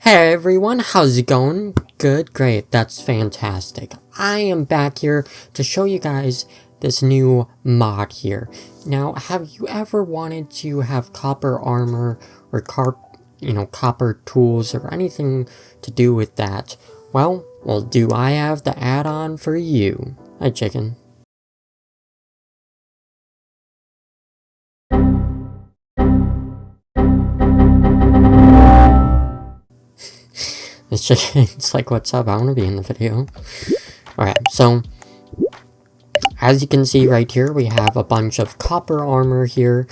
Hey everyone, how's it going? Good, great, that's fantastic. I am back here to show you guys this new mod here. Now, have you ever wanted to have copper armor or copper tools or anything to do with that? Well, do I have the add-on for you? Hi, chicken. This chicken's like, what's up? I want to be in the video. Alright, so as you can see right here, we have a bunch of copper armor here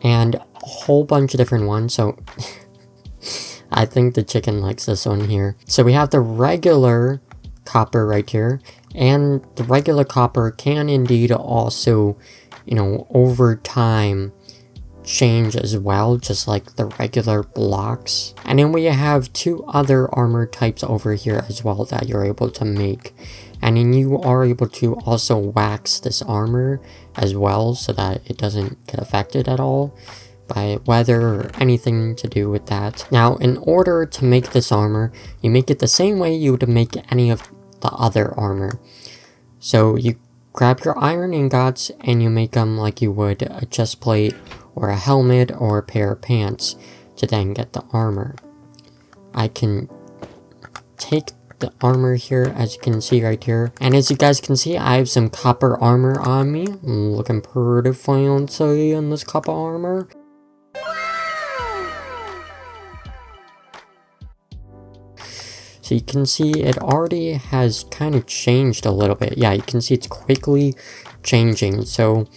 and a whole bunch of different ones. So I think the chicken likes this one here. So we have the regular copper right here, and the regular copper can indeed also, over time change as well, just like the regular blocks. And then we have two other armor types over here as well that you're able to make, and then you are able to also wax this armor as well so that it doesn't get affected at all by weather or anything to do with that. Now, in order to make this armor, you make it the same way you would make any of the other armor. So you grab your iron ingots and you make them like you would a chest plate or a helmet or a pair of pants to then get the armor. I can take the armor here, as you can see right here, and as you guys can see, I have some copper armor on me. I'm looking pretty fancy in this copper armor. So you can see it already has kind of changed a little bit. Yeah, you can see it's quickly changing. So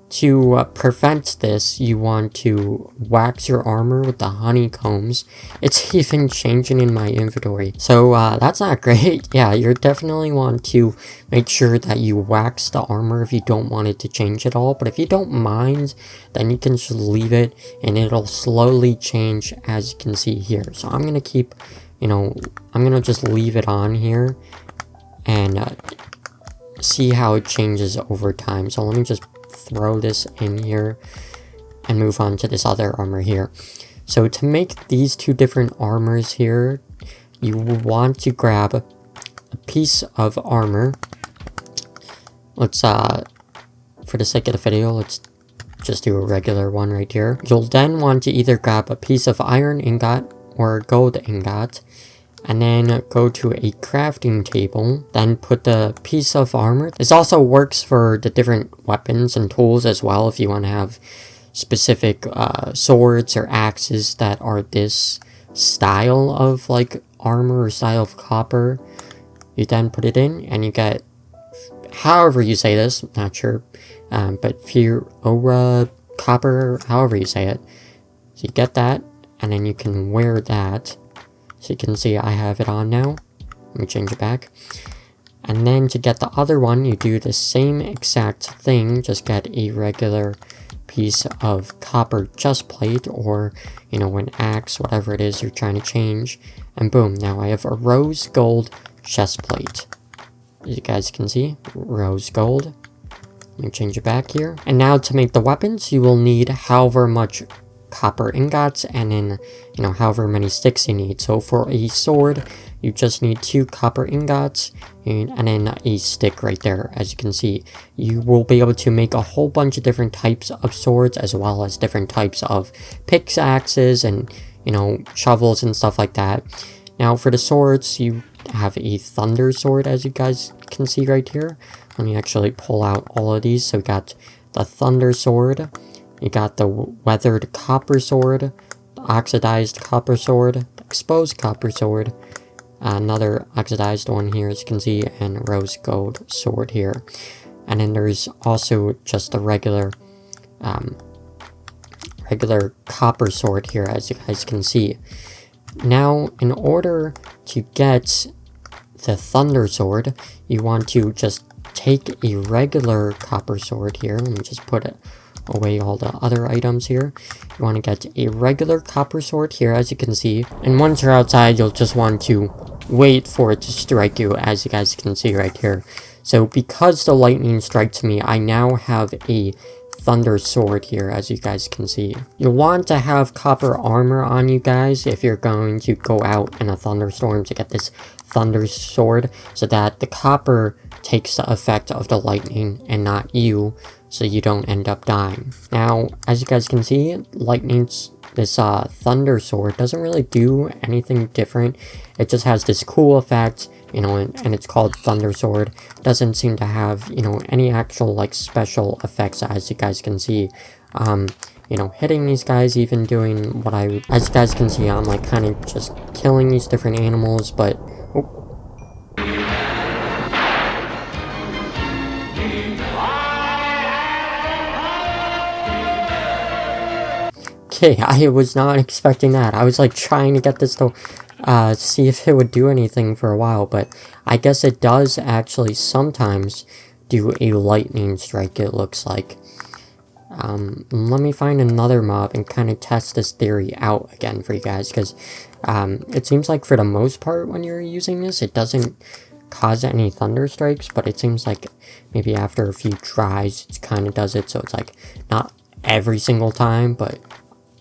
to prevent this, you want to wax your armor with the honeycombs. It's even changing in my inventory. So that's not great. Yeah, you definitely want to make sure that you wax the armor if you don't want it to change at all. But if you don't mind, then you can just leave it and it'll slowly change, as you can see here. So I'm going to keep, I'm going to just leave it on here and see how it changes over time. So let me just throw this in here and move on to this other armor here. So to make these two different armors here, you will want to grab a piece of armor. Let's for the sake of the video, let's just do a regular one right here. You'll then want to either grab a piece of iron ingot or gold ingot, and then go to a crafting table, then put the piece of armor. This also works for the different weapons and tools as well, if you want to have specific swords or axes that are this style of like armor or style of copper. You then put it in and you get, however you say this, not sure, but Fiora copper, however you say it. So you get that, and then you can wear that. So you can see I have it on now. Let me change it back. And then to get the other one, you do the same exact thing. Just get a regular piece of copper chest plate or, an axe, whatever it is you're trying to change. And boom, now I have a rose gold chest plate. As you guys can see, rose gold. Let me change it back here. And now to make the weapons, you will need however much copper ingots and then however many sticks you need. So for a sword, you just need 2 copper ingots and then a stick right there. As you can see, you will be able to make a whole bunch of different types of swords, as well as different types of pickaxes and shovels and stuff like that. Now for the swords, you have a thunder sword, as you guys can see right here. Let me actually pull out all of these. So we got the thunder sword, you got the weathered copper sword, the oxidized copper sword, the exposed copper sword, another oxidized one here, as you can see, and rose gold sword here. And then there's also just the regular copper sword here, as you guys can see. Now, in order to get the thunder sword, you want to just take a regular copper sword here. Let me just put it away all the other items here. You want to get a regular copper sword here, as you can see, and once you're outside, you'll just want to wait for it to strike you, as you guys can see right here. So because the lightning strikes me, I now have a thunder sword here, as you guys can see. You'll want to have copper armor on you guys if you're going to go out in a thunderstorm to get this thunder sword, so that the copper takes the effect of the lightning and not you, so you don't end up dying. Now, as you guys can see, this thunder sword doesn't really do anything different. It just has this cool effect, you know, and it's called thunder sword. It doesn't seem to have, you know, any actual like special effects, as you guys can see. You know, hitting these guys, even doing what as you guys can see, I'm like kind of just killing these different animals, but okay, I was not expecting that. I was like trying to get this to see if it would do anything for a while, but I guess it does actually sometimes do a lightning strike, it looks like. Let me find another mob and kind of test this theory out again for you guys, because it seems like for the most part when you're using this, it doesn't cause any thunder strikes, but it seems like maybe after a few tries, it kind of does it, so it's like not every single time, but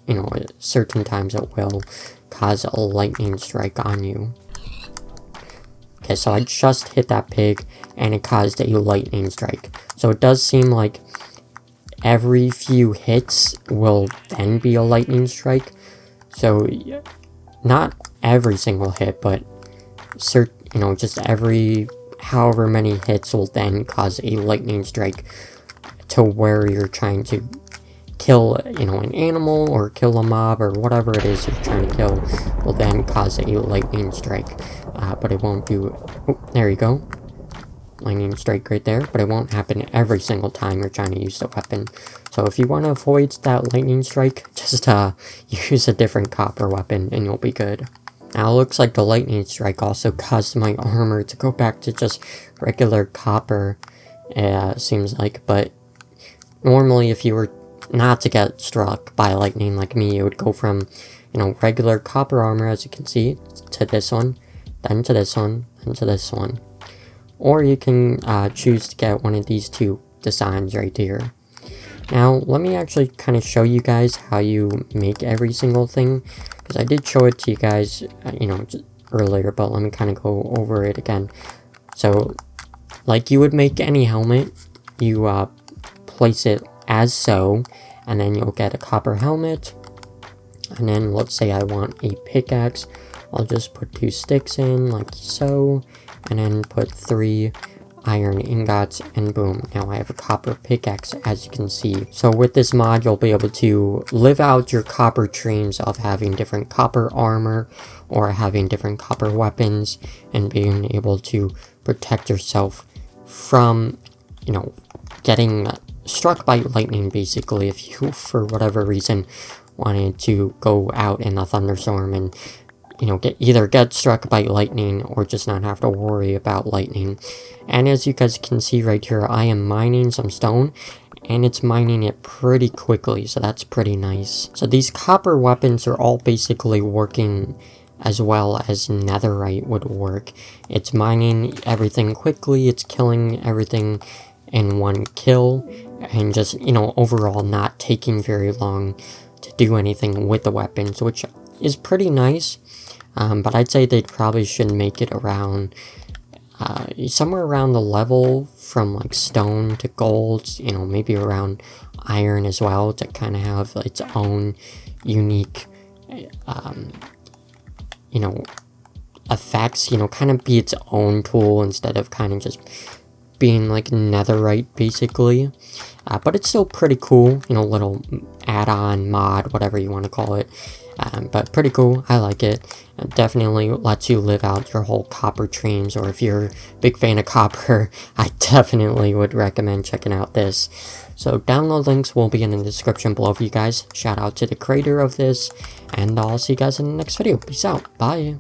you know, certain times it will cause a lightning strike on you. Okay, so I just hit that pig and it caused a lightning strike. So it does seem like every few hits will then be a lightning strike. So not every single hit, but you know, just every however many hits will then cause a lightning strike to where you're trying to kill, you know, an animal or kill a mob or whatever it is you're trying to kill will then cause a lightning strike. But it won't do... Oh, there you go. Lightning strike right there, but it won't happen every single time you're trying to use the weapon. So if you want to avoid that lightning strike, just use a different copper weapon and you'll be good. Now it looks like the lightning strike also caused my armor to go back to just regular copper, seems like, but normally if you were not to get struck by lightning like me, it would go from, you know, regular copper armor, as you can see, to this one, then to this one, then to this one. Or you can choose to get one of these two designs right here. Now, let me actually kind of show you guys how you make every single thing, because I did show it to you guys, you know, just earlier, but let me kind of go over it again. So, like you would make any helmet, you place it as so, and then you'll get a copper helmet, and then let's say I want a pickaxe, I'll just put 2 sticks in like so, and then put 3 iron ingots, and boom, now I have a copper pickaxe, as you can see. So with this mod, you'll be able to live out your copper dreams of having different copper armor or having different copper weapons and being able to protect yourself from, you know, getting struck by lightning, basically, if you, for whatever reason, wanted to go out in a thunderstorm and, you know, either get struck by lightning or just not have to worry about lightning. And as you guys can see right here, I am mining some stone, and it's mining it pretty quickly, so that's pretty nice. So these copper weapons are all basically working as well as netherite would work. It's mining everything quickly, it's killing everything in one kill, and just, you know, overall not taking very long to do anything with the weapons, which is pretty nice. But I'd say they probably should make it around somewhere around the level from like stone to gold, you know, maybe around iron as well, to kind of have its own unique you know, effects, you know, kind of be its own tool instead of kind of just being like netherite, basically. But it's still pretty cool, you know, little add-on mod, whatever you want to call it. But pretty cool, I like it. It definitely lets you live out your whole copper dreams, or if you're a big fan of copper, I definitely would recommend checking out this. So download links will be in the description below for you guys. Shout out to the creator of this, and I'll see you guys in the next video. Peace out. Bye.